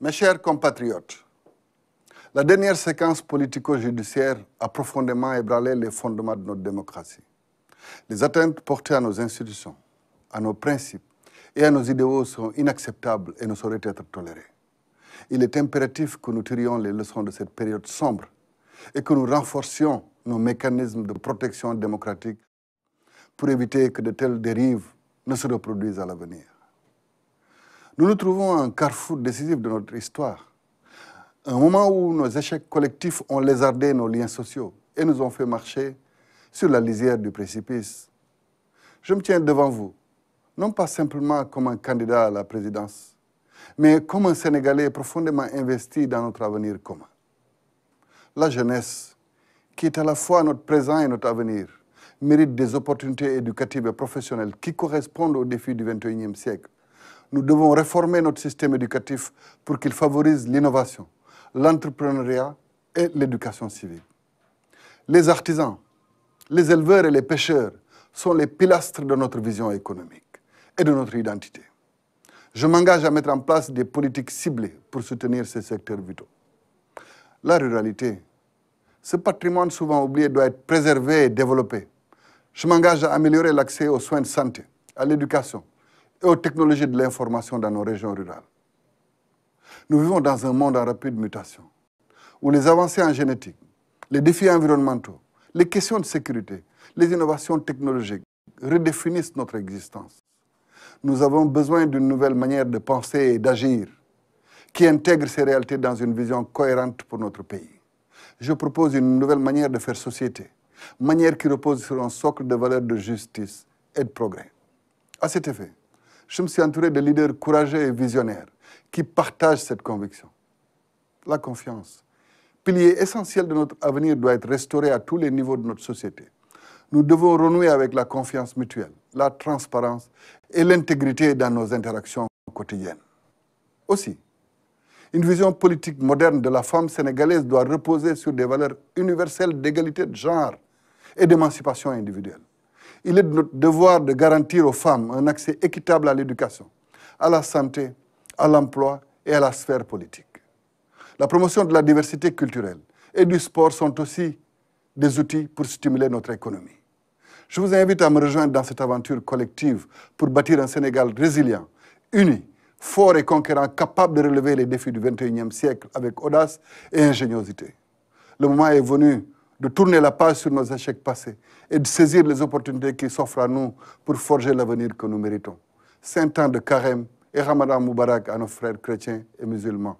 Mes chers compatriotes, la dernière séquence politico-judiciaire a profondément ébranlé les fondements de notre démocratie. Les atteintes portées à nos institutions, à nos principes et à nos idéaux sont inacceptables et ne sauraient être tolérées. Il est impératif que nous tirions les leçons de cette période sombre et que nous renforcions nos mécanismes de protection démocratique pour éviter que de telles dérives ne se reproduisent à l'avenir. Nous nous trouvons à un carrefour décisif de notre histoire, un moment où nos échecs collectifs ont lézardé nos liens sociaux et nous ont fait marcher sur la lisière du précipice. Je me tiens devant vous, non pas simplement comme un candidat à la présidence, mais comme un Sénégalais profondément investi dans notre avenir commun. La jeunesse, qui est à la fois notre présent et notre avenir, mérite des opportunités éducatives et professionnelles qui correspondent aux défis du XXIe siècle. Nous devons réformer notre système éducatif pour qu'il favorise l'innovation, l'entrepreneuriat et l'éducation civique. Les artisans, les éleveurs et les pêcheurs sont les pilastres de notre vision économique et de notre identité. Je m'engage à mettre en place des politiques ciblées pour soutenir ces secteurs vitaux. La ruralité, ce patrimoine souvent oublié doit être préservé et développé. Je m'engage à améliorer l'accès aux soins de santé, à l'éducation et aux technologies de l'information dans nos régions rurales. Nous vivons dans un monde en rapide mutation, où les avancées en génétique, les défis environnementaux, les questions de sécurité, les innovations technologiques redéfinissent notre existence. Nous avons besoin d'une nouvelle manière de penser et d'agir qui intègre ces réalités dans une vision cohérente pour notre pays. Je propose une nouvelle manière de faire société, manière qui repose sur un socle de valeurs de justice et de progrès. À cet effet, je me suis entouré de leaders courageux et visionnaires qui partagent cette conviction. La confiance, pilier essentiel de notre avenir, doit être restaurée à tous les niveaux de notre société. Nous devons renouer avec la confiance mutuelle, la transparence et l'intégrité dans nos interactions quotidiennes. Aussi, une vision politique moderne de la femme sénégalaise doit reposer sur des valeurs universelles d'égalité de genre et d'émancipation individuelle. Il est de notre devoir de garantir aux femmes un accès équitable à l'éducation, à la santé, à l'emploi et à la sphère politique. La promotion de la diversité culturelle et du sport sont aussi des outils pour stimuler notre économie. Je vous invite à me rejoindre dans cette aventure collective pour bâtir un Sénégal résilient, uni, fort et conquérant, capable de relever les défis du XXIe siècle avec audace et ingéniosité. Le moment est venu de tourner la page sur nos échecs passés et de saisir les opportunités qui s'offrent à nous pour forger l'avenir que nous méritons. Saint temps de carême et Ramadan Moubarak à nos frères chrétiens et musulmans.